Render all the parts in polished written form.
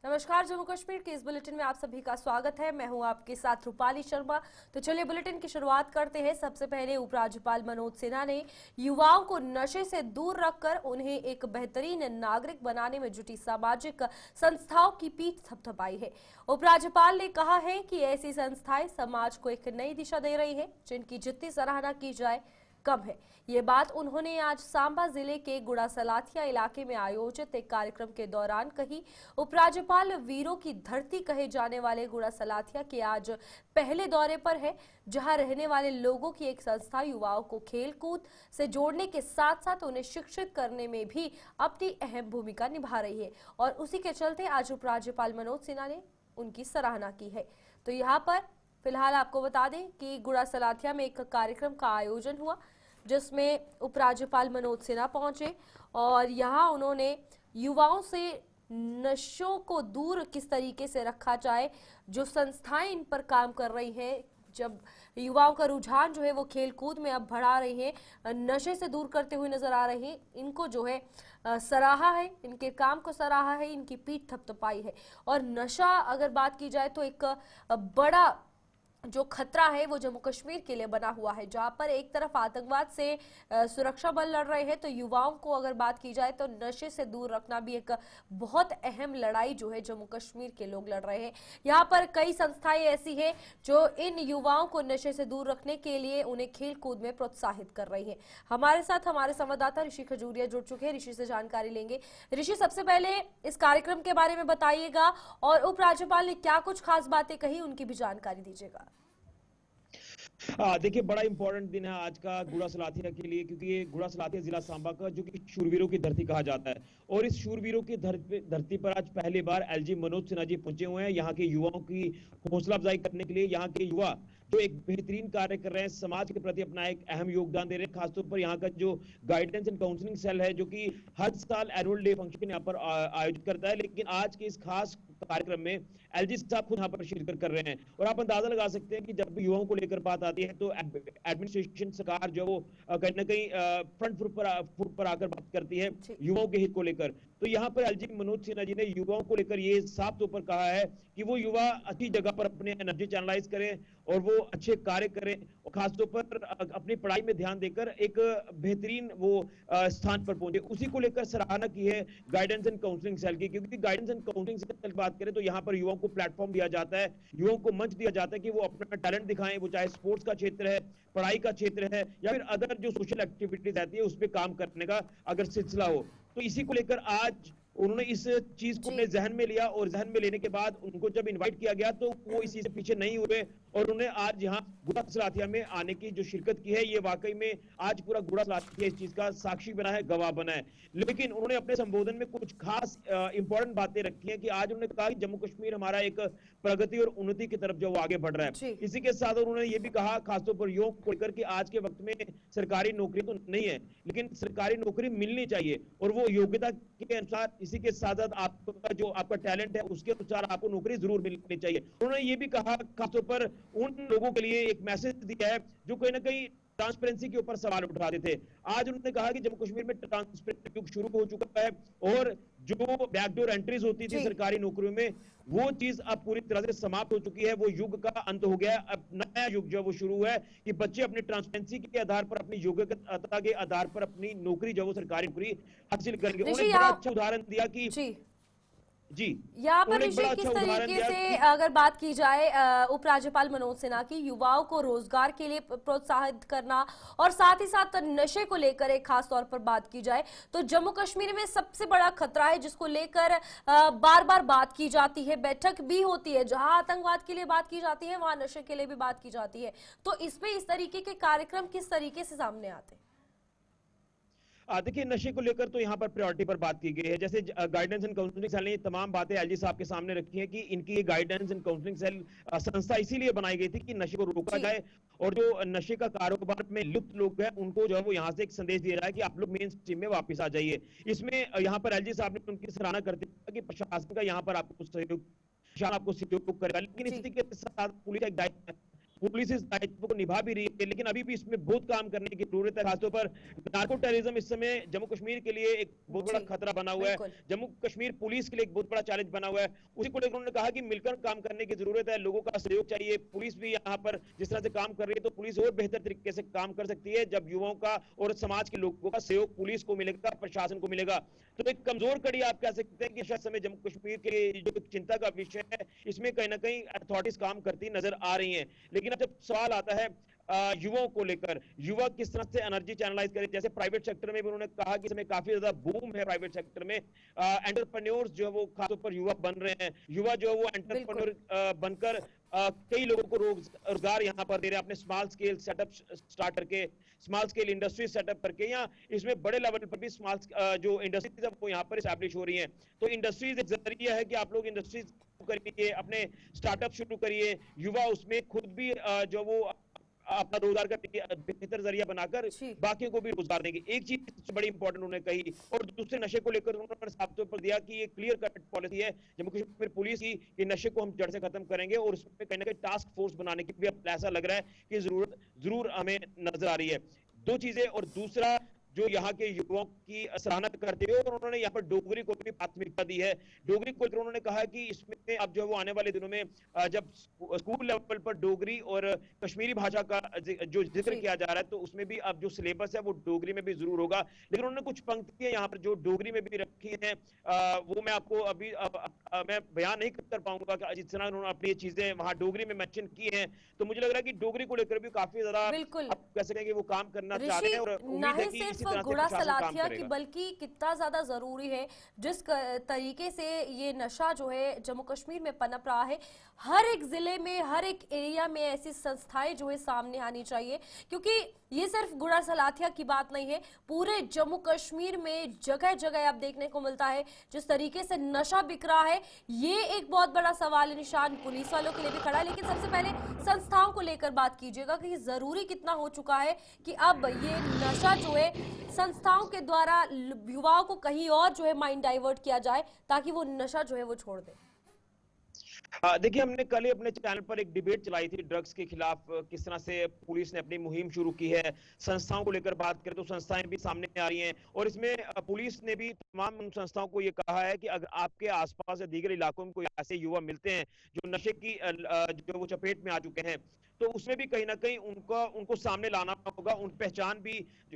नमस्कार। जम्मू कश्मीर के इस बुलेटिन में आप सभी का स्वागत है। मैं हूं आपके साथ रूपाली शर्मा। तो चलिए बुलेटिन की शुरुआत करते हैं। सबसे पहले उपराज्यपाल मनोज सिन्हा ने युवाओं को नशे से दूर रखकर उन्हें एक बेहतरीन नागरिक बनाने में जुटी सामाजिक संस्थाओं की पीठ थपथपाई है। उपराज्यपाल ने कहा है कि ऐसी संस्थाएं समाज को एक नई दिशा दे रही है, जिनकी जितनी सराहना की जाए कम है। ये बात उन्होंने आज सांबा जिले के गुड़ा सलाथिया इलाके में आयोजित एक कार्यक्रम के दौरान कही। उपराज्यपाल वीरों की धरती कहे जाने वाले गुड़ा सलाथिया के आज पहले दौरे पर है, जहां रहने वाले लोगों की एक संस्था युवाओं को खेल कूद से जोड़ने के साथ साथ उन्हें शिक्षित करने में भी अपनी अहम भूमिका निभा रही है और उसी के चलते आज उपराज्यपाल मनोज सिन्हा ने उनकी सराहना की है। तो यहाँ पर फिलहाल आपको बता दें कि गुड़ा सलाथिया में एक कार्यक्रम का आयोजन हुआ, जिसमें उपराज्यपाल मनोज सिन्हा पहुंचे और यहां उन्होंने युवाओं से नशों को दूर किस तरीके से रखा जाए, जो संस्थाएं इन पर काम कर रही हैं, जब युवाओं का रुझान जो है वो खेल कूद में अब बढ़ा रही है, नशे से दूर करते हुए नजर आ रहे हैं, इनको जो है सराहा है, इनके काम को सराहा है, इनकी पीठ थपथपाई है। और नशा अगर बात की जाए तो एक बड़ा जो खतरा है वो जम्मू कश्मीर के लिए बना हुआ है, जहां पर एक तरफ आतंकवाद से सुरक्षा बल लड़ रहे हैं, तो युवाओं को अगर बात की जाए तो नशे से दूर रखना भी एक बहुत अहम लड़ाई जो है जम्मू कश्मीर के लोग लड़ रहे हैं। यहाँ पर कई संस्थाएं ऐसी हैं जो इन युवाओं को नशे से दूर रखने के लिए उन्हें खेल कूद में प्रोत्साहित कर रही है। हमारे साथ हमारे संवाददाता ऋषि खजूरिया जुड़ चुके हैं। ऋषि से जानकारी लेंगे। ऋषि, सबसे पहले इस कार्यक्रम के बारे में बताइएगा और उपराज्यपाल ने क्या कुछ खास बातें कही, उनकी भी जानकारी दीजिएगा। देखिए, बड़ा इंपॉर्टेंट दिन है आज का गुड़ा सलाथिया के लिए, क्योंकि ये गुड़ा सलाथिया जिला सांबा का जो कि शूरवीरों की धरती कहा जाता है और इस शूरवीरों की धरती पर आज पहली बार एलजी मनोज सिन्हा जी पहुंचे हुए हैं। यहाँ के युवाओं की हौसला अफजाई करने के लिए यहाँ के युवा जो एक बेहतरीन कार्य कर रहे हैं, समाज के प्रति अपना एक अहम योगदान दे रहे हैं। खासतौर पर यहाँ का जो गाइडेंस एंड काउंसलिंग सेल है, जो कि हर साल एनुअल डे फंक्शन यहाँ पर आयोजित करता है, लेकिन आज के इस खास कार्यक्रम में एलजी साहब खुद यहाँ पर शिरकत कर रहे हैं। और आप अंदाजा लगा सकते हैं कि जब भी युवाओं को लेकर बात आती है तो एडमिनिस्ट्रेशन सरकार जो वो कहीं ना कहीं फ्रंट फुट पर आकर बात करती है युवाओं के हित को लेकर। तो यहाँ पर एलजी मनोज सिन्हा जी ने युवाओं को लेकर ये साफ तौर पर कहा है कि वो युवा अच्छी जगह पर अपने एनर्जी चैनलाइज करें और वो अच्छे कार्य करें और खासतौर पर अपनी पढ़ाई में ध्यान देकर एक बेहतरीन वो स्थान पर पहुंचे। उसी को लेकर सराहना की है गाइडेंस एंड काउंसलिंग सेल की, क्योंकि गाइडेंस एंड काउंसलिंग सेल की बात करें तो यहाँ पर युवाओं को प्लेटफॉर्म दिया जाता है, युवाओं को मंच दिया जाता है कि वो अपना टैलेंट दिखाएं, वो चाहे स्पोर्ट्स का क्षेत्र है, पढ़ाई का क्षेत्र है या फिर अदर जो सोशल एक्टिविटीज रहती है उस पर काम करने का अगर सिलसिला हो। तो इसी को लेकर आज उन्होंने इस चीज को अपने जहन में लिया और जहन में लेने के बाद उनको जब इनवाइट किया गया तो वो इसी से पीछे नहीं हुए और उन्होंने आज यहाँ गुड़ा सलाथिया में आने की जो शिरकत की है, ये वाकई में आज पूरा गुड़ा सलाथिया इस चीज का साक्षी बना है, गवाह बना है। लेकिन उन्होंने अपने संबोधन में कुछ खास इंपॉर्टेंट बातें रखी हैं कि आज उन्होंने कहा कि जम्मू कश्मीर हमारा एक प्रगति और उन्नति की तरफ जो वो आगे बढ़ रहा है। इसी के साथ उन्होंने ये भी कहा खासतौर पर युवाओं को लेकर कि आज के वक्त में सरकारी नौकरी तो नहीं है, लेकिन सरकारी नौकरी मिलनी चाहिए और वो योग्यता के अनुसार, इसी के साथ साथ आपका जो आपका टैलेंट है उसके अनुसार आपको नौकरी जरूर मिलनी चाहिए। उन्होंने ये भी कहा खासतौर पर उन लोगों के लिए एक मैसेज दिया है जो कहीं ना कहीं ट्रांसपेरेंसी के ऊपर सवाल उठाते थे। आज उन्होंने कहा कि जम्मू कश्मीर में ट्रांसपेरेंसी युग शुरू हो चुका है और जो बैकडोर एंट्रीज होती थी सरकारी नौकरियों में वो चीज अब पूरी तरह से समाप्त हो चुकी है, वो युग का अंत हो गया है। अब नया युग जो वो शुरू है कि बच्चे अपनी ट्रांसपेरेंसी के आधार पर, अपनी योग्यता के आधार पर अपनी नौकरी जो वो सरकारी नौकरी हासिल करेंगे। उन्होंने बड़ा अच्छा उदाहरण दिया कि जी यहाँ पर ऋषि किस तरीके से अगर बात की जाए उपराज्यपाल मनोज सिन्हा की युवाओं को रोजगार के लिए प्रोत्साहित करना और साथ ही साथ नशे को लेकर एक खास तौर पर बात की जाए तो जम्मू कश्मीर में सबसे बड़ा खतरा है जिसको लेकर बार बार बात की जाती है, बैठक भी होती है, जहां आतंकवाद के लिए बात की जाती है वहां नशे के लिए भी बात की जाती है। तो इसमें इस तरीके के कार्यक्रम किस तरीके से सामने आते हैं? देखिए, नशे को लेकर तो यहाँ पर प्रायोरिटी पर बात की गई है। जैसे गाइडेंस एंड काउंसलिंग सेल ने तमाम बातें एलजी साहब के सामने रखी हैं कि इनकी गाइडेंस एंड काउंसलिंग सेल संस्था इसीलिए बनाई गई थी कि नशे को रोका जाए और जो नशे का कारोबार में लिप्त लोग हैं उनको जो है वो यहाँ से एक संदेश दिया रहा है कि आप लोग मेन स्ट्रीम में वापस आ जाइए। इसमें यहाँ पर एलजी साहब ने उनकी सराहना करते हुए कि प्रशासन का यहाँ पर आपको सहयोग करेगा, लेकिन इसी के साथ पुलिस का एक दायित्व पुलिस इस दायित्व को निभा भी रही है, लेकिन अभी भी इसमें बहुत काम करने की जरूरत है। खासतौर पर नार्को टेररिज्म इस समय जम्मू कश्मीर के लिए एक बहुत बड़ा जी खतरा बना हुआ है, बिल्कुल। जम्मू कश्मीर पुलिस के लिए एक बहुत बड़ा चैलेंज बना हुआ है। उसी को लेकर उन्होंने कहा कि मिलकर काम करने की जरूरत है, लोगों का सहयोग चाहिए। पुलिस भी यहाँ पर जिस तरह से काम कर रही है, तो पुलिस और बेहतर तरीके से काम कर सकती है जब युवाओं का और समाज के लोगों का सहयोग पुलिस को मिलेगा, प्रशासन को मिलेगा। तो एक कमजोर कड़ी आप कह सकते हैं कि इस समय जम्मू कश्मीर के लिए जो चिंता का विषय है, इसमें कहीं ना कहीं अथॉरिटीज काम करती नजर आ रही हैं। लेकिन अब जब सवाल आता है युवाओं को लेकर, युवा किस तरह से एनर्जी चैनलाइज करें, जैसे प्राइवेट सेक्टर में भी उन्होंने कहा कि इसमें काफी ज्यादा बूम है प्राइवेट सेक्टर में, एंटरप्रेन्योर्स जो है वो खासतौर पर युवा बन रहे हैं, युवा जो है वो बिल्कुल। एंटरप्रेन्योर बनकर कई लोगों को रोजगार यहाँ पर दे रहे हैं, अपने स्मॉल स्केल सेटअप स्टार्ट करके, स्मॉल स्केल इंडस्ट्री सेटअप करके, या इसमें बड़े लेवल पर भी स्मॉल जो इंडस्ट्रीज है वो यहाँ पर स्टैब्लिश हो रही हैं। तो इंडस्ट्रीज एक जरिया है कि आप लोग इंडस्ट्रीज करिए, अपने स्टार्टअप शुरू करिए, युवा उसमें खुद भी जो वो अपना रोजगार का बेहतर जरिया बनाकर जी बाकियों को भी रोजगार देंगे। एक चीज सबसे बड़ी इंपॉर्टेंट उन्होंने कही, और दूसरे नशे को लेकर उन्होंने साफ तौर पर दिया कि ये क्लियर कट पॉलिसी है जम्मू कश्मीर पुलिस की कि नशे को हम जड़ से खत्म करेंगे, और उसमें कहीं ना कहीं टास्क फोर्स बनाने की भी अब ऐसा लग रहा है कि जरूरत जरूर हमें नजर आ रही है। दो चीजें, और दूसरा जो यहाँ के युवाओं की सराहना करते हुए, और उन्होंने यहाँ पर डोगरी को भी प्राथमिकता दी है। डोगरी को उन्होंने कहा कि इसमें अब जो वो आने वाले दिनों में जब स्कूल लेवल पर डोगरी और कश्मीरी भाषा का जो जिक्र जी किया जा रहा है, तो उसमें भी अब जो सिलेबस है वो डोगरी में भी जरूर होगा। लेकिन उन्होंने कुछ पंक्तियां यहाँ पर जो डोगरी में भी रखी हैं, वो मैं आपको अभी मैं बयान नहीं कर पाऊंगा कि जिस तरह उन्होंने अपनी चीजें वहां डोगरी में मेंशन की हैं। तो मुझे लग रहा है कि डोगरी को लेकर भी काफी ज्यादा बिल्कुल। आप कह सकें कि वो काम करना चाह ऋषि, रहे हैं, और ना उम्मीद है ही कि सिर्फ इसी तरह से गुड़ा प्रशासन काम सलाथिया की, करेगा। बल्कि कितना ज्यादा जरूरी है जिस तरीके से ये नशा जो है जम्मू कश्मीर में पनप रहा है, हर एक जिले में, हर एक एरिया में ऐसी संस्थाएं जो है सामने आनी चाहिए। क्योंकि ये सिर्फ गुड़ा सलाथिया की बात नहीं है, पूरे जम्मू कश्मीर में जगह जगह आप देखने को मिलता है जिस तरीके से नशा बिक रहा है। ये एक बहुत बड़ा सवाल निशान पुलिस वालों के लिए भी खड़ा है। लेकिन सबसे पहले संस्थाओं को लेकर बात कीजिएगा कि जरूरी कितना हो चुका है कि अब ये नशा जो है संस्थाओं के द्वारा युवाओं को कहीं और जो है माइंड डाइवर्ट किया जाए ताकि वो नशा जो है वो छोड़ दे। देखिए, हमने कल ही अपने चैनल पर एक डिबेट चलाई थी ड्रग्स के खिलाफ, किस तरह से पुलिस ने अपनी मुहिम शुरू की है। संस्थाओं को लेकर बात करें तो संस्थाएं भी सामने आ रही हैं, और इसमें पुलिस ने भी तमाम उन संस्थाओं को ये कहा है कि अगर आपके आसपास या दीगर इलाकों में कोई ऐसे युवा मिलते हैं जो नशे की जो वो चपेट में आ चुके हैं, तो उसमें भी कहीं ना कहीं उनको सामने लाना होगा। उन पहचान भी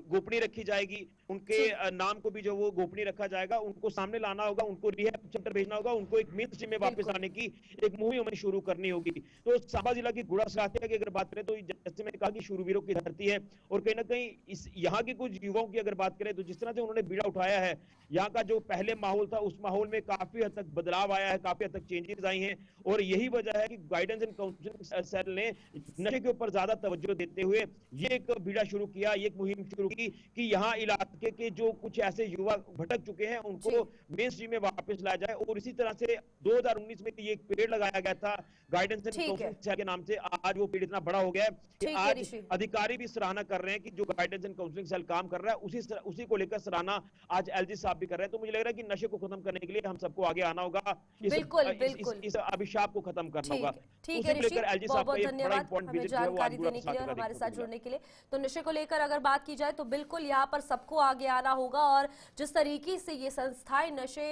गोपनीय रखी जाएगी, उनके जी नाम को भी जो वो गोपनीय रखा जाएगा, उनको सामने लाना होगा, उनको रिहैब सेंटर भेजना होगा, उनको एक मेन स्ट्रीम में वापस बिल्कुल। आने की एक मुहिम हमें शुरू करनी होगी। तो सांबा जिला की गुड़ा सलाथिया की अगर बात करें, तो जैसे मैंने कहा कि शूरवीरों की धरती है, और कहीं ना कहीं इस यहाँ के कुछ युवाओं की अगर बात करें, तो जिस तरह से उन्होंने बीड़ा उठाया है, यहाँ का जो पहले माहौल था उस माहौल में काफी हद तक बदलाव आया है, काफी हद तक चेंजेस आई हैं। और यही वजह है कि गाइडेंस एंड काउंसलिंग सेल ने नशे के ऊपर ज्यादा तवज्जो देते हुए ये एक बीड़ा शुरू किया, ये एक मुहिम शुरू की कि यहाँ इलाके के जो कुछ ऐसे युवा भटक चुके हैं उनको जी मेन स्ट्रीम में वापस लाया जाए। और इसी तरह से 2019 में ये एक पेड़ लगाया गया था गाइडेंस एंड ठीक है। काउंसलिंग सेल के नाम से। आज वो पेड़ इतना बड़ा हो गया है कि ठीक है आज ऋषि। अधिकारी भी सराहना कर रहे हैं कि जो गाइडेंस एंड काउंसलिंग सेल काम कर रहा है, उसी को लेकर सराहना आज एलजी साहब भी कर रहे हैं। तो मुझे लग रहा है कि नशे को खत्म करने के लिए हम सबको आगे आना होगा, बिल्कुल बिल्कुल। इस अभिशाप को खत्म करना होगा। ठीक उसी है को ऋषि, लेकर एलजी बहुत साहब का बहुत ये बड़ा धन्यवाद इंपॉर्टेंट हमें विजिट जो है वो आज जानकारी गुड़ा देने के लिए और सलाथिया का हमारे देखने साथ को मिला। जुड़ने के लिए। तो नशे को लेकर अगर बात की जाए तो बिल्कुल यहाँ पर सबको आगे आना होगा, और जिस तरीके से ये संस्थाएं नशे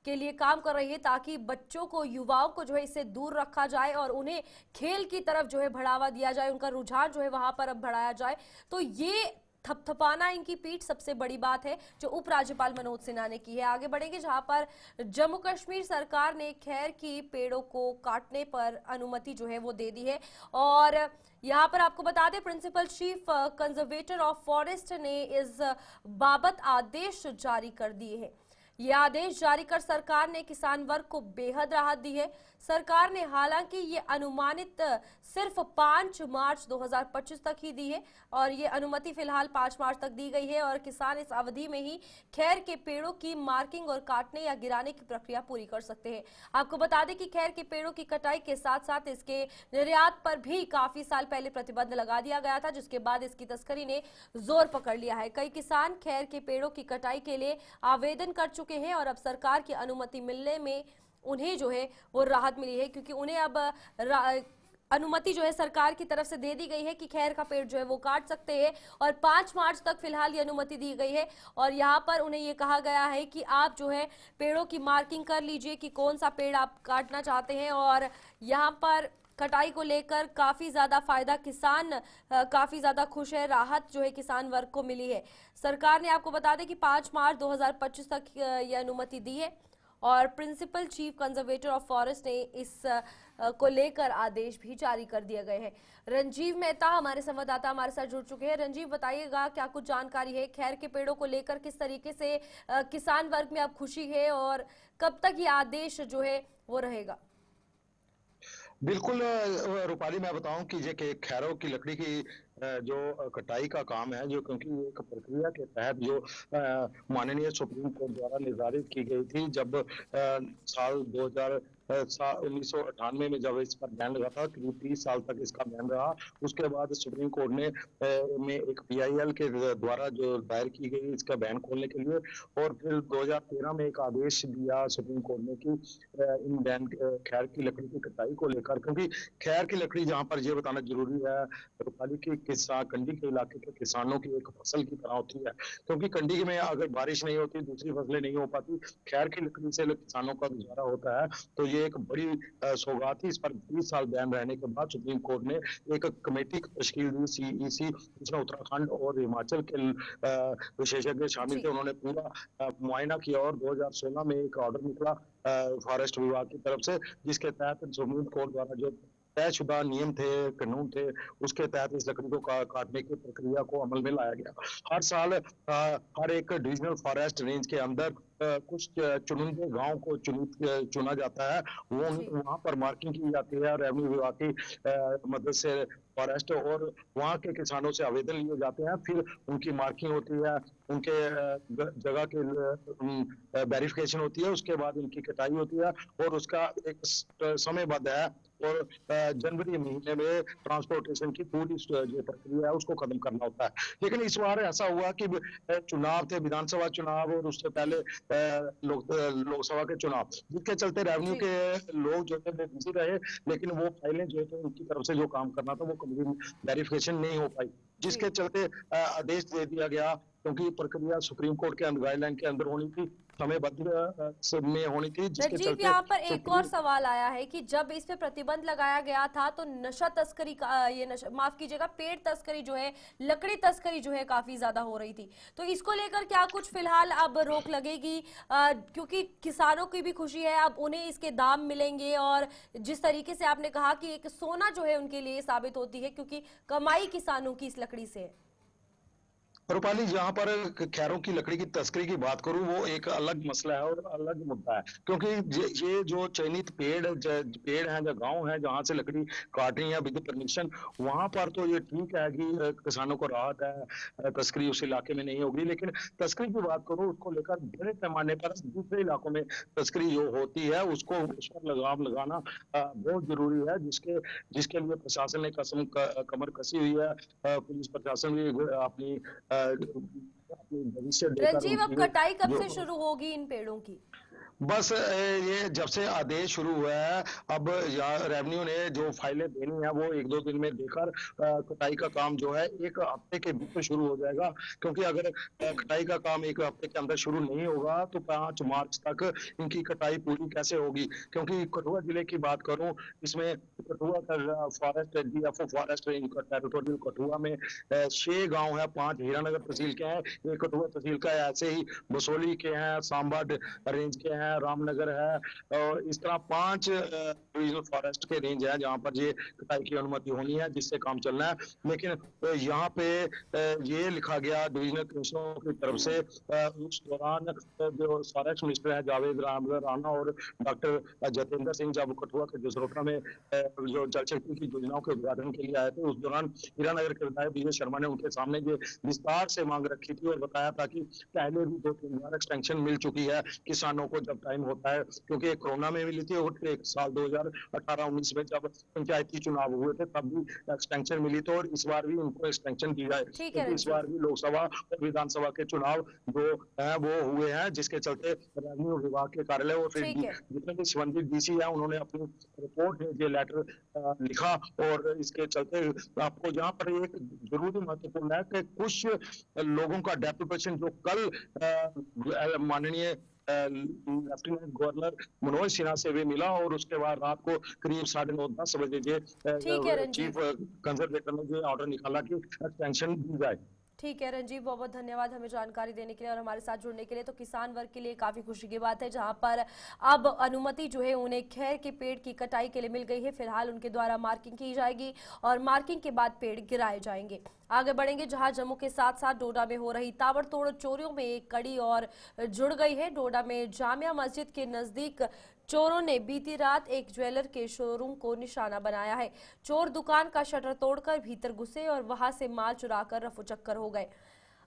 के लिए काम कर रही है ताकि बच्चों को, युवाओं को जो है इससे दूर रखा जाए और उन्हें खेल की तरफ जो है बढ़ावा दिया जाए, उनका रुझान जो है वहां पर अब बढ़ाया जाए, तो ये थपथपाना इनकी पीठ सबसे बड़ी बात है जो उपराज्यपाल मनोज सिन्हा ने की है। आगे बढ़ेंगे जहां पर जम्मू कश्मीर सरकार ने खैर की पेड़ों को काटने पर अनुमति जो है वो दे दी है, और यहाँ पर आपको बता दें principal chief conservator of forest ने इस बाबत आदेश जारी कर दिए हैं। ये आदेश जारी कर सरकार ने किसान वर्ग को बेहद राहत दी है। सरकार ने हालांकि ये अनुमानित सिर्फ 5 मार्च 2025 तक ही दी है, और ये अनुमति फिलहाल 5 मार्च तक दी गई है, और किसान इस अवधि में ही खैर के पेड़ों की मार्किंग और काटने या गिराने की प्रक्रिया पूरी कर सकते हैं। आपको बता दें कि खैर के पेड़ों की कटाई के साथ साथ इसके निर्यात पर भी काफी साल पहले प्रतिबंध लगा दिया गया था, जिसके बाद इसकी तस्करी ने जोर पकड़ लिया है। कई किसान खैर के पेड़ों की कटाई के लिए आवेदन कर चुके हैं, और अब सरकार की अनुमति मिलने में उन्हें जो है वो राहत मिली है, क्योंकि उन्हें अब अनुमति जो है सरकार की तरफ से दे दी गई है कि खैर का पेड़ जो है वो काट सकते हैं और 5 मार्च तक फिलहाल ये अनुमति दी गई है। और यहाँ पर उन्हें ये कहा गया है कि आप जो है पेड़ों की मार्किंग कर लीजिए कि कौन सा पेड़ आप काटना चाहते हैं। और यहाँ पर कटाई को लेकर काफी ज्यादा फायदा, किसान काफी ज्यादा खुश है, राहत जो है किसान वर्ग को मिली है। सरकार ने आपको बता दें कि 5 मार्च 2025 तक ये अनुमति दी है और principal chief conservator of forest ने इस को लेकर आदेश भी जारी कर दिए गए हैं। रंजीव मेहता हमारे संवाददाता हमारे साथ जुड़ चुके हैं। रंजीव, बताइएगा क्या कुछ जानकारी है खैर के पेड़ों को लेकर, किस तरीके से किसान वर्ग में अब खुशी है और कब तक ये आदेश जो है वो रहेगा? बिल्कुल रूपाली, मैं बताऊं कि ये खैरों की लकड़ी की जो कटाई का काम है, जो क्योंकि एक प्रक्रिया के तहत जो माननीय सुप्रीम कोर्ट द्वारा निर्धारित की गई थी, जब साल 1998 में जब इस पर बैन लगा था, करीब 30 साल तक इसका बैन रहा। उसके बाद सुप्रीम कोर्ट ने में एक PIL के द्वारा जो दायर की गई इसका बैन खोलने के लिए, और फिर 2013 में एक आदेश दिया सुप्रीम कोर्ट ने कि इन बैन खैर की लकड़ी की कटाई को लेकर, क्योंकि खैर की लकड़ी जहाँ पर ये बताना जरूरी है रूपाली की किसान कंडी के इलाके के किसानों की एक फसल की तरह होती है, क्योंकि कंडी में अगर बारिश नहीं होती, दूसरी फसलें नहीं हो पाती, खैर की लकड़ी से किसानों का गुजारा होता है। तो ये एक बड़ी सौगात थी। इस पर 20 साल बैन रहने के बाद सुप्रीम कोर्ट ने एक कमेटी की तश्कील दी, CEC, जिसमें उत्तराखंड और हिमाचल के विशेषज्ञ शामिल थे। उन्होंने पूरा मुआयना किया और 2016 में एक ऑर्डर निकला फॉरेस्ट विभाग की तरफ से, जिसके तहत सुप्रीम कोर्ट द्वारा जो तयशुदा नियम थे, कानून थे, उसके तहत इस लकड़ी को काटने की प्रक्रिया को अमल में लाया गया। हर साल हर एक डिविजनल फॉरेस्ट रेंज के अंदर कुछ चुनिंदे गांव को चुना जाता है, वो वहां पर मार्किंग की जाती है रेवेन्यू विभाग की मदद से फॉरेस्ट, और वहां के किसानों से आवेदन लिए जाते हैं, फिर उनकी मार्किंग होती है, उनके जगह की वेरिफिकेशन होती है, उसके बाद इनकी कटाई होती है और उसका एक समयबद्ध है, और जनवरी महीने में ट्रांसपोर्टेशन की पूरी जो प्रक्रिया है उसको खत्म करना होता है। लेकिन इस बार ऐसा हुआ कि चुनाव थे, विधानसभा चुनाव और उससे पहले लोकसभा के चुनाव, जिसके चलते रेवेन्यू के लोग जो थे वो बिजी रहे, लेकिन वो फाइलें जो थे उनकी तरफ से जो काम करना था वो कभी वेरिफिकेशन नहीं हो पाई, जिसके चलते आदेश दे दिया गया, क्योंकि प्रक्रिया सुप्रीम कोर्ट के गाइडलाइन के अंदर होनी थी, समयबद्ध में होनी थी, जिसके चलते यहाँ पर एक और सवाल आया है कि जब इस पे प्रतिबंध लगाया गया था तो नशा तस्करी का, ये नशा माफ कीजिएगा, पेड़ तस्करी जो है, लकड़ी तस्करी जो है काफी ज्यादा हो रही थी, तो इसको लेकर क्या कुछ फिलहाल अब रोक लगेगी? क्योंकि किसानों की भी खुशी है, अब उन्हें इसके दाम मिलेंगे और जिस तरीके से आपने कहा कि एक सोना जो है उनके लिए साबित होती है, क्योंकि कमाई किसानों की इस लकड़ी से है। रूपाली, जहां पर खैरों की लकड़ी की तस्करी की बात करूं, वो एक अलग मसला है और अलग मुद्दा है, क्योंकि ये जो चयनित पेड़ हैं, जो गांव हैं जहां से लकड़ी काट रही है विद परमिशन, वहां पर तो ये ठीक है कि किसानों को राहत है, तस्करी उस इलाके में नहीं होगी। लेकिन तस्करी की बात करूं, उसको लेकर बड़े पैमाने पर दूसरे इलाकों में तस्करी जो होती है उसको उस पर लगाम लगाना बहुत जरूरी है, जिसके लिए प्रशासन ने कमर कसी हुई है। पुलिस प्रशासन भी अपनी भविष्य रंजीव, अब कटाई कब से शुरू होगी इन पेड़ों की? बस ये जब से आदेश शुरू हुआ है, अब रेवेन्यू ने जो फाइलें देनी है वो 1-2 दिन में देकर कटाई का काम जो है 1 हफ्ते के बीच में शुरू हो जाएगा, क्योंकि अगर कटाई का काम 1 हफ्ते के अंदर शुरू नहीं होगा तो 5 मार्च तक इनकी कटाई पूरी कैसे होगी? क्योंकि कठुआ जिले की बात करूं, इसमें कठुआ का फॉरेस्ट DFO फॉरेस्ट रेंज का टेरिटोरियल कठुआ में 6 गाँव है, 5 हीरानगर तहसील के हैं, एक कठुआ तहसील का है, ऐसे ही बसोली के हैं, सांबा रेंज के हैं, रामनगर है, और इस तरह 5 डिविजनल फॉरेस्ट के रेंज है जहां पर ये कटाई की अनुमति होनी है, जिससे काम चलना है। लेकिन यहाँ पे ये लिखा गया डिविजनल कमिश्नरों की तरफ से, उस दौरान जो फॉरेस्ट मिनिस्टर है जावेद राणा और डॉक्टर जतेंद्र सिंह जब कठुआ के जसरोटा में जो जल शक्ति की योजनाओं के उद्घाटन के लिए आए थे, उस दौरान हीरानगर के विधायक विजय शर्मा ने उनके सामने ये विस्तार से मांग रखी थी और बताया था कि पहले भी 2-3 बार एक्सटेंशन मिल चुकी है किसानों को, ऑफ टाइम होता है, क्योंकि एक कोरोना में मिली थी और एक साल 2018-19 में जब पंचायती चुनाव हुए थे तब भी एक्सटेंशन मिली थी, और इस बार भी उनको एक्सटेंशन दी जाए, ठीक है क्योंकि इस रंजीत। बार भी लोकसभा और विधानसभा के चुनाव जो है वो हुए हैं, जिसके चलते रेवेन्यू विभाग के कार्यालय और फिर ठीक है। जितने भी संबंधित डीसी है उन्होंने अपनी रिपोर्ट में ये लेटर लिखा, और इसके चलते आपको यहाँ पर एक जरूरी महत्वपूर्ण है कि कुछ लोगों का डेपुटेशन जो कल माननीय लेफ्टिनेंट गवर्नर मनोज सिन्हा से भी मिला, और उसके बाद रात को करीब 9:30-10 बजे ठीक है चीफ रंजीत। कंजर्वेटर ने जो ऑर्डर निकाला कि एक्सटेंशन दी जाए। ठीक है रंजीत, बहुत बहुत धन्यवाद हमें जानकारी देने के लिए और हमारे साथ जुड़ने के लिए। तो किसान वर्ग के लिए काफी खुशी की बात है, जहां पर अब अनुमति जो है उन्हें खैर के पेड़ की कटाई के लिए मिल गई है। फिलहाल उनके द्वारा मार्किंग की जाएगी और मार्किंग के बाद पेड़ गिराए जाएंगे। आगे बढ़ेंगे, जहां जम्मू के साथ साथ डोडा में हो रही ताबड़तोड़ चोरियों में एक कड़ी और जुड़ गई है। डोडा में जामिया मस्जिद के नजदीक चोरों ने बीती रात एक ज्वेलर के शोरूम को निशाना बनाया है। चोर दुकान का शटर तोड़कर भीतर घुसे और वहां से माल चुराकर रफूचक्कर हो गए।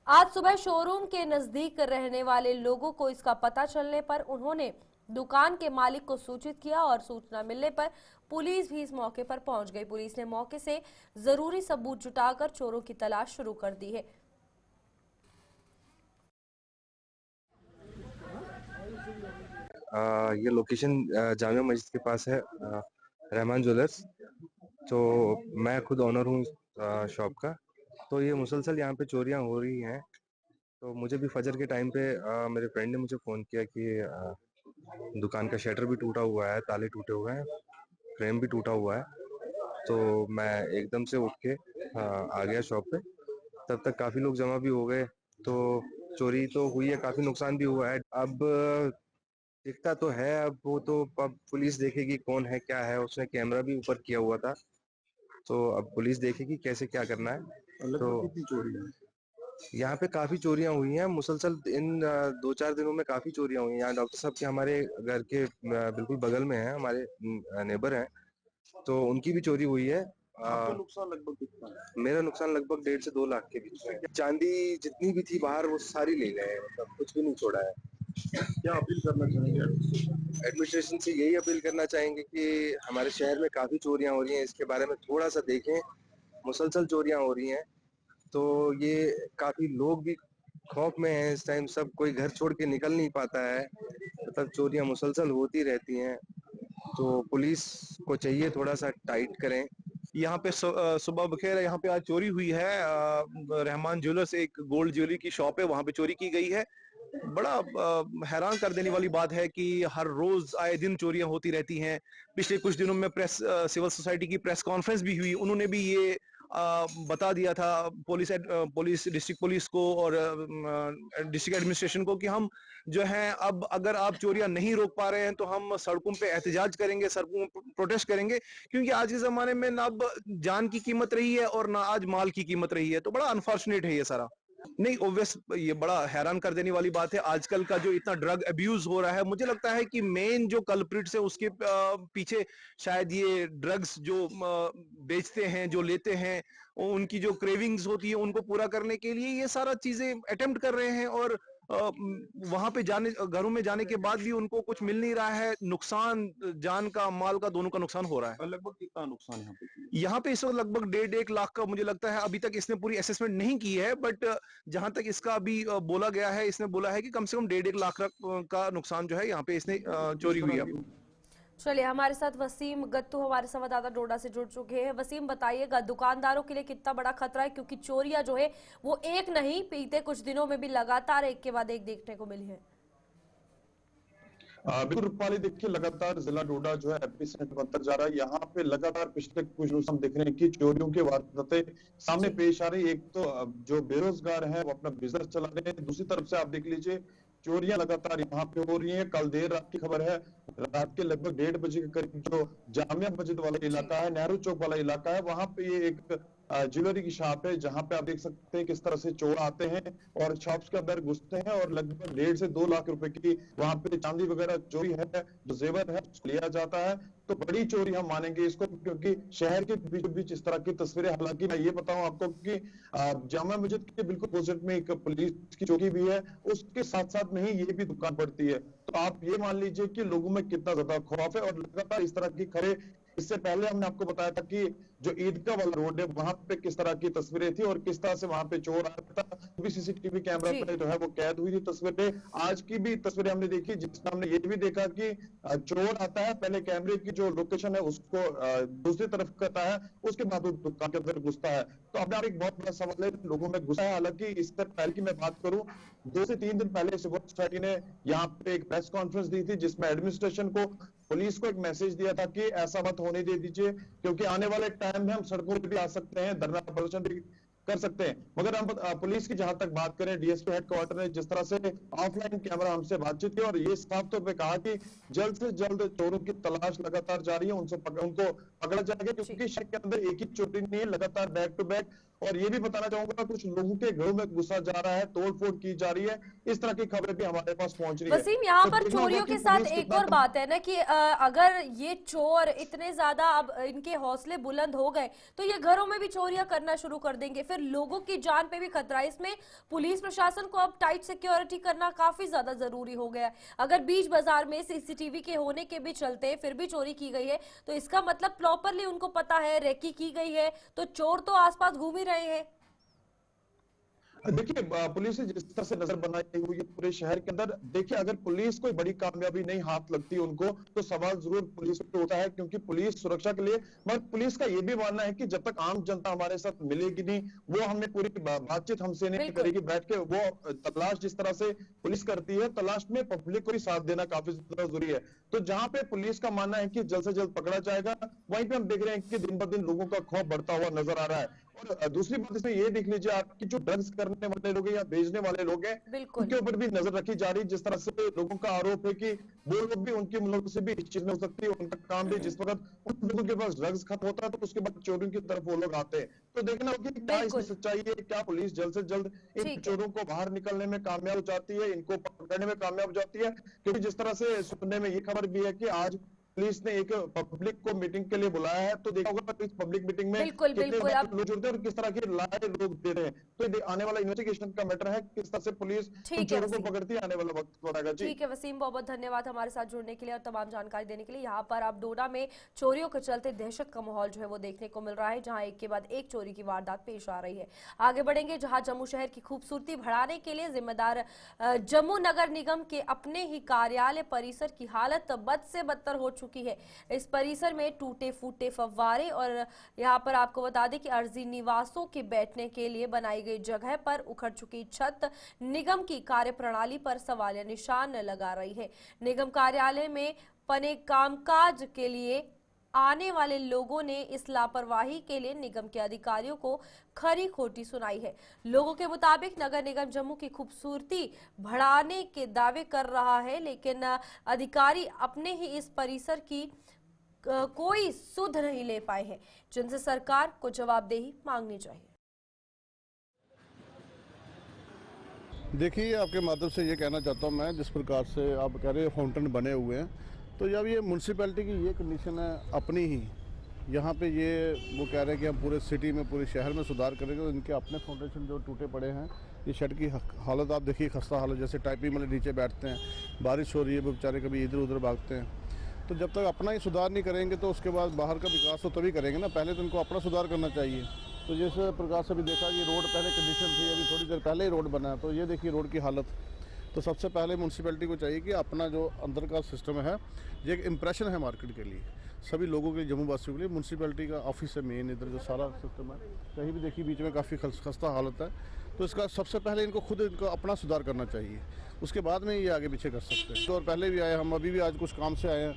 आज सुबह शोरूम के नजदीक रहने वाले लोगों को इसका पता चलने पर उन्होंने दुकान के मालिक को सूचित किया और सूचना मिलने पर पुलिस भी इस मौके पर पहुंच गई। पुलिस ने मौके से जरूरी सबूत जुटाकर चोरों की तलाश शुरू कर दी है। ये लोकेशन जामिया मस्जिद के पास है, रहमान ज्वेलर्स। तो मैं खुद ऑनर हूँ शॉप का। तो ये मुसलसल यहाँ पे चोरियाँ हो रही हैं। तो मुझे भी फजर के टाइम पे मेरे फ्रेंड ने मुझे फ़ोन किया कि दुकान का शटर भी टूटा हुआ है, ताले टूटे हुए हैं, फ्रेम भी टूटा हुआ है। तो मैं एकदम से उठ के आ गया शॉप पे। तब तक काफ़ी लोग जमा भी हो गए। तो चोरी तो हुई है, काफ़ी नुकसान भी हुआ है। अब दिखता तो है, अब वो तो अब पुलिस देखेगी कौन है क्या है। उसने कैमरा भी ऊपर किया हुआ था, तो अब पुलिस देखेगी कैसे क्या करना है। तो यहाँ पे काफी चोरियां हुई हैं मुसलसल। इन 2-4 दिनों में काफी चोरियां हुई हैं। यहाँ डॉक्टर साहब के हमारे घर के बिल्कुल बगल में है, हमारे नेबर हैं, तो उनकी भी चोरी हुई है। आपका नुकसान लगभग कितना है? मेरा नुकसान लगभग 1.5 से 2 लाख के बीच में। चांदी जितनी भी थी बाहर वो सारी ले गए, मतलब कुछ भी नहीं छोड़ा है। क्या अपील करना चाहेंगे एडमिनिस्ट्रेशन से? यही अपील करना चाहेंगे कि हमारे शहर में काफी चोरियां हो रही हैं, इसके बारे में थोड़ा सा देखें। मुसलसल चोरियां हो रही हैं, तो ये काफी लोग भी खौफ में हैं इस टाइम। सब कोई घर छोड़ के निकल नहीं पाता है, मतलब चोरियां मुसलसल होती रहती हैं। तो पुलिस को चाहिए थोड़ा सा टाइट करें। यहाँ पे सुबह बखैर यहाँ पे आज चोरी हुई है। रहमान ज्वेलर्स एक गोल्ड ज्वेलरी की शॉप है, वहाँ पे चोरी की गई है। बड़ा हैरान कर देने वाली बात है कि हर रोज आए दिन चोरियां होती रहती हैं। पिछले कुछ दिनों में प्रेस सिविल सोसाइटी की प्रेस कॉन्फ्रेंस भी हुई, उन्होंने भी ये बता दिया था पुलिस डिस्ट्रिक्ट पुलिस को और डिस्ट्रिक्ट एडमिनिस्ट्रेशन को कि हम जो है अब अगर आप चोरियां नहीं रोक पा रहे हैं तो हम सड़कों पे एहतजाज करेंगे, सड़कों पे प्रोटेस्ट करेंगे, क्योंकि आज के जमाने में ना अब जान की कीमत रही है और ना आज माल की कीमत रही है। तो बड़ा अनफॉर्चुनेट है ये सारा। नहीं ऑब्वियस, ये बड़ा हैरान कर देने वाली बात है। आजकल का जो इतना ड्रग अब्यूज हो रहा है, मुझे लगता है कि मेन जो कल्प्रिट्स है उसके पीछे शायद ये ड्रग्स जो बेचते हैं, जो लेते हैं, उनकी जो क्रेविंग्स होती है उनको पूरा करने के लिए ये सारा चीजें अटेम्प्ट कर रहे हैं। और वहां पे जाने, घरों में जाने के बाद भी उनको कुछ मिल नहीं रहा है। नुकसान जान का, माल का, दोनों का नुकसान हो रहा है। लगभग कितना नुकसान यहाँ पे? यहाँ पे इस वक्त लगभग 1.5 लाख का मुझे लगता है। अभी तक इसने पूरी असेसमेंट नहीं की है, बट जहां तक इसका अभी बोला गया है, इसने बोला है कि कम से कम 1.5 लाख का नुकसान जो है यहाँ पे इसने चोरी हुई है। चलिए, हमारे साथ वसीम गत्तू हमारे संवाददाता डोडा से जुड़ चुके हैं। वसीम, बताइएगा दुकानदारों के लिए कितना बड़ा खतरा है, क्योंकि चोरियां जो है वो एक नहीं, बीते कुछ दिनों में भी लगातार एक के बाद एक देखने को मिली है। बिल्कुल रूपाली, देखिए लगातार जिला डोडा जो है एपिसेंटर बनता जा रहा है। यहाँ पे लगातार पिछले कुछ रोज हम देख रहे हैं कि चोरियों की वारदातें सामने पेश आ रही है। एक तो जो बेरोजगार है वो अपना बिजनेस चला रहे हैं, दूसरी तरफ से आप देख लीजिए चोरियां लगातार यहाँ पे हो रही हैं। कल देर रात की खबर है, रात के लगभग 1:30 बजे के करीब जो जामिया मस्जिद वाला इलाका है, नेहरू चौक वाला इलाका है, वहां पे ये एक ज्वेलरी की शॉप है, जहां पे आप देख सकते हैं किस तरह से चोर आते हैं और शॉप्स के अंदर घुसते हैं और लगभग 1.5 से 2 लाख रुपए की वहां पे चांदी वगैरह चोरी है, जो जेवर है उसको लिया जाता है। तो बड़ी चोरी हम मानेंगे इसको, क्योंकि शहर के बीचों बीच इस तरह की तस्वीरें। हालांकि मैं ये बताऊं आपको कि जामा मस्जिद के बिल्कुल अपोजिट में एक पुलिस की चौकी भी है, उसके साथ साथ में ही ये भी दुकान पड़ती है। तो आप ये मान लीजिए कि लोगों में कितना ज्यादा खौफ है। और लगातार इस तरह की खबरें, इससे पहले हमने आपको बताया था कि जो ईदगाह वाला रोड है वहां पे किस तरह की तस्वीरें थी और किस तरह से वहां पे चोर आया था, वो भी सीसीटीवी कैमरा जी। पे जो है वो कैद हुई थी तस्वीरें। आज की भी तस्वीरें हमने देखी जिसमें हमने ये भी देखा कि चोर आता है, पहले कैमरे की जो लोकेशन है उसको दूसरी तरफ करता है, उसके बाद वो दुकान के अंदर घुसता है। तो अपने आप एक बहुत बड़ा सवाल है, लोगों में गुस्सा है। हालांकि इससे पहले की मैं बात करूं, 2 से 3 दिन पहले सिविल सोसाइटी ने यहाँ पे एक प्रेस कॉन्फ्रेंस दी थी जिसमें एडमिनिस्ट्रेशन को, पुलिस को एक मैसेज दिया था कि ऐसा मत होने दे दीजिए, क्योंकि आने वाले टाइम में हम सड़कों पर भी आ सकते हैं, धरना प्रदर्शन भी कर सकते हैं। मगर हम पुलिस की जहां तक बात करें, डीएसपी हेडक्वार्टर ने जिस तरह से ऑफलाइन कैमरा हमसे बातचीत की और ये साफ तौर पे कहा कि जल्द से जल्द चोरों की तलाश लगातार जारी है, उनको पकड़ा जाएगा, क्योंकि शहर के अंदर एक ही चोरी नहीं है, लगातार बैक टू बैक। और ये भी बताना चाहूंगा, कुछ लोगों के घरों में घुसा जा रहा है, तोड़फोड़ की जा रही है, इस तरह की खबरें भी हमारे पास पहुंच रही है। वसीम, यहाँ तो पर देखना होगा चोरियों कि के साथ पुलिस एक कितना और बात है ना कि अगर ये चोर इतने ज्यादा अब इनके हौसले बुलंद हो गए तो ये घरों में भी चोरियां करना शुरू कर देंगे, फिर लोगों की जान पे भी खतरा है। इसमें पुलिस प्रशासन को अब टाइट सिक्योरिटी करना काफी ज्यादा जरूरी हो गया है। अगर बीच बाजार में सीसीटीवी के होने के भी चलते फिर भी चोरी की गई है तो इसका मतलब प्रॉपरली उनको पता है, रेकी की गई है, तो चोर तो आसपास घूम ही रहे हैं। देखिए, पुलिस जिस तरह से नजर बनाई हुई है पूरे शहर के अंदर, देखिए अगर पुलिस कोई बड़ी कामयाबी नहीं हाथ लगती उनको, तो सवाल जरूर पुलिस पे होता है, क्योंकि पुलिस सुरक्षा के लिए। मगर पुलिस का ये भी मानना है कि जब तक आम जनता हमारे साथ मिलेगी नहीं, वो हमें पूरी बातचीत हमसे नहीं करेगी बैठ के, वो तलाश जिस तरह से पुलिस करती है, तलाश में पब्लिक को भी साथ देना काफी ज्यादा जरूरी है। तो जहां पे पुलिस का मानना है कि जल्द से जल्द पकड़ा जाएगा, वहीं पे हम देख रहे हैं कि दिन ब दिन लोगों का खौफ बढ़ता हुआ नजर आ रहा है। और दूसरी बात इसमें ये देख लीजिए आप कि जो ड्रग्स करने वाले लोग हैं या बेचने वाले लोग हैं, बिल्कुल। उनके ऊपर भी नजर रखी जा रही है। जिस तरह से लोगों का आरोप है कि वो लोग भी, उनकी मुल्क से भी इस चीज में हो सकती है, उनका काम भी, जिस वक्त उन लोगों के पास ड्रग्स खत्म होता है तो उसके बाद चोरों की तरफ वो लोग आते हैं। तो देखना होगा कि क्या इसमें सच्चाई है, क्या पुलिस जल्द से जल्द इन चोरों को बाहर निकलने में कामयाब हो जाती है, इनको पकड़ने में कामयाब हो जाती है। क्योंकि जिस तरह से सुनने में ये खबर भी है कि आज पुलिस ने एक पब्लिक को मीटिंग के लिए बुलाया है, तो देखा होगा इस पब्लिक मीटिंग में कितने लोग जुड़ते हैं और किस तरह के लाए लोग दे रहे हैं। तो आने वाला इन्वेस्टिगेशन का मैटर है, किस तरह से पुलिस चोरों को पकड़ती है, आने वाला वक्त बताएगा। ठीक है वसीम, बहुत बहुत धन्यवाद हमारे साथ जुड़ने के लिए और तमाम जानकारी देने के लिए। यहाँ पर अब डोडा में चोरियों के चलते दहशत का माहौल जो है वो देखने को मिल रहा है, जहाँ एक के बाद एक चोरी की वारदात पेश आ रही है। आगे बढ़ेंगे, जहाँ जम्मू शहर की खूबसूरती बढ़ाने के लिए जिम्मेदार जम्मू नगर निगम के अपने ही कार्यालय परिसर की हालत बद से बदतर हो चुकी है। इस परिसर में टूटे फूटे फव्वारे और यहाँ पर आपको बता दें कि अर्जी निवासों के बैठने के लिए बनाई गई जगह पर उखड़ चुकी छत निगम की कार्यप्रणाली पर सवालिया निशान लगा रही है। निगम कार्यालय में बने कामकाज के लिए आने वाले लोगों ने इस लापरवाही के लिए निगम के अधिकारियों को खरी खोटी सुनाई है। लोगों के मुताबिक नगर निगम जम्मू की खूबसूरती बढ़ाने के दावे कर रहा है, लेकिन अधिकारी अपने ही इस परिसर की कोई सुध नहीं ले पाए हैं, जिनसे सरकार को जवाबदेही मांगनी चाहिए। देखिए, आपके माध्यम से ये कहना चाहता हूँ मैं, जिस प्रकार से आप कह रहे हैं फाउंटेन बने हुए हैं, तो जब ये म्यूनसिपैलिटी की ये कंडीशन है अपनी ही, यहाँ पे ये वो कह रहे हैं कि हम पूरे सिटी में, पूरे शहर में सुधार करेंगे, तो इनके अपने फाउंडेशन जो टूटे पड़े हैं, ये शेड की हालत आप देखिए, खस्ता हालत, जैसे टाइपिंग वाले नीचे बैठते हैं, बारिश हो रही है वो बेचारे कभी इधर उधर भागते हैं। तो जब तक अपना ही सुधार नहीं करेंगे तो उसके बाद बाहर का विकास तो तभी करेंगे ना, पहले तो इनको अपना सुधार करना चाहिए। तो जिस प्रकार से भी देखा कि रोड पहले कंडीशन थी, अभी थोड़ी देर पहले ही रोड बना है, तो ये देखिए रोड की हालत। तो सबसे पहले म्यूनसिपैलिटी को चाहिए कि अपना जो अंदर का सिस्टम है, ये एक इम्प्रेशन है मार्केट के लिए, सभी लोगों के, जम्मू वासियों के लिए। म्यूनसिपैलिटी का ऑफिस है मेन, इधर जो सारा सिस्टम है, कहीं भी देखिए बीच में काफ़ी खस्ता हालत है। तो इसका सबसे पहले इनको अपना सुधार करना चाहिए, उसके बाद में ये आगे पीछे कर सकते हैं। तो और पहले भी आए हम, अभी भी आज कुछ काम से आए हैं,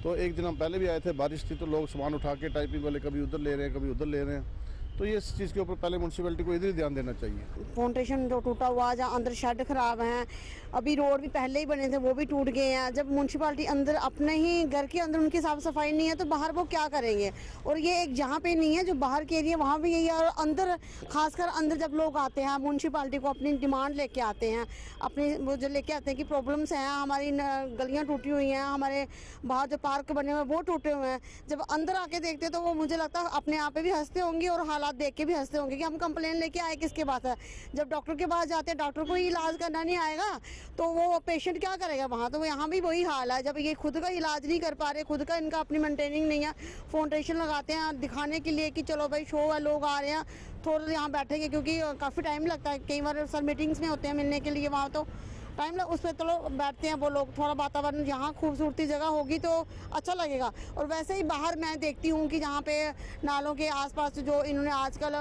तो एक दिन हम पहले भी आए थे, बारिश थी तो लोग सामान उठा के टाइपिंग वाले कभी उधर ले रहे हैं, कभी उधर ले रहे हैं। तो ये इस चीज़ के ऊपर पहले म्यूनसिपैलिटी को इधर ही ध्यान देना चाहिए। फाउंडेशन जो टूटा हुआ, जहाँ अंदर शेड खराब हैं, अभी रोड भी पहले ही बने थे वो भी टूट गए हैं। जब म्यूनसिपैलिटी अंदर अपने ही घर के अंदर उनकी साफ सफाई नहीं है तो बाहर वो क्या करेंगे। और ये एक जहाँ पे नहीं है, जो बाहर के एरिया वहाँ भी यही है। और अंदर, खासकर अंदर जब लोग आते हैं म्यूनसिपैलिटी को अपनी डिमांड लेके आते हैं, अपनी वो जो लेके आते हैं कि प्रॉब्लम्स हैं, हमारी गलियाँ टूटी हुई हैं, हमारे बाहर जो पार्क बने हुए हैं वो टूटे हुए हैं। जब अंदर आके देखते तो वो, मुझे लगता है अपने आप पे भी हंसते होंगे और हालात हालात देख के भी हंसते होंगे कि हम कंप्लेन लेके आए किसके पास है। जब डॉक्टर के पास जाते हैं, डॉक्टर को ही इलाज करना नहीं आएगा तो वो पेशेंट क्या करेगा वहाँ। तो यहाँ भी वही हाल है, जब ये खुद का इलाज नहीं कर पा रहे, खुद का इनका अपनी मेंटेनिंग नहीं है, फाउंडेशन लगाते हैं दिखाने के लिए कि चलो भाई शो है, लोग आ रहे हैं, थोड़ा यहाँ बैठेंगे, क्योंकि काफ़ी टाइम लगता है। कई बार सर मीटिंग्स में होते हैं मिलने के लिए, वहाँ तो टाइम उस पर चलो बैठते हैं वो लोग, थोड़ा वातावरण यहाँ खूबसूरती जगह होगी तो अच्छा लगेगा। और वैसे ही बाहर मैं देखती हूँ कि जहाँ पे नालों के आसपास जो इन्होंने आजकल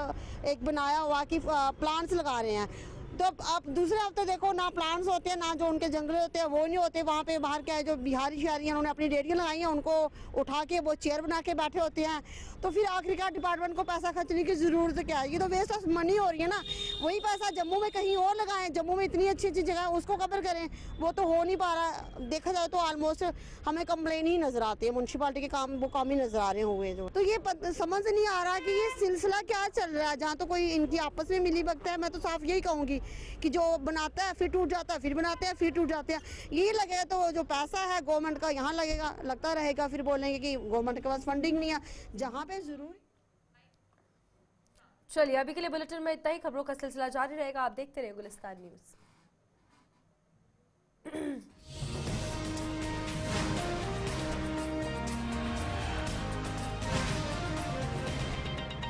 एक बनाया हुआ कि प्लांट्स लगा रहे हैं, तो आप दूसरे हफ्ते देखो ना प्लांट्स होते हैं, ना जो उनके जंगल होते हैं वो नहीं होते। वहाँ पे बाहर क्या है, जो बिहारी शहरी हैं उन्होंने अपनी रेडियाँ लगाई हैं, उनको उठा के वो चेयर बना के बैठे होते हैं। तो फिर आखिरकार डिपार्टमेंट को पैसा खर्चने की ज़रूरत क्या है? ये तो वेस्ट ऑफ मनी हो रही है ना। वही पैसा जम्मू में कहीं और लगाएं, जम्मू में इतनी अच्छी अच्छी जगह है उसको कवर करें, वो तो हो नहीं पा रहा। देखा जाए तो ऑलमोस्ट हमें कंप्लेन ही नज़र आती है, म्यूनसिपालिटी के काम वो काम ही नज़र आ रहे हुए जो। तो ये समझ नहीं आ रहा कि ये सिलसिला क्या चल रहा है। जहाँ तो कोई इनकी आपस में मिली भगत है, मैं तो साफ यही कहूँगी कि जो बनाता है फिर टूट जाता है, फिर बनाते हैं फिर टूट जाते हैं। यही लगेगा तो जो पैसा है गवर्नमेंट का यहाँ लगेगा, लगता रहेगा, फिर बोलेंगे कि गवर्नमेंट के पास फंडिंग नहीं है, जहाँ पे जरूर। चलिए अभी के लिए बुलेटिन में इतना ही। खबरों का सिलसिला जारी रहेगा, आप देखते रहिए गुलिस्तान न्यूज।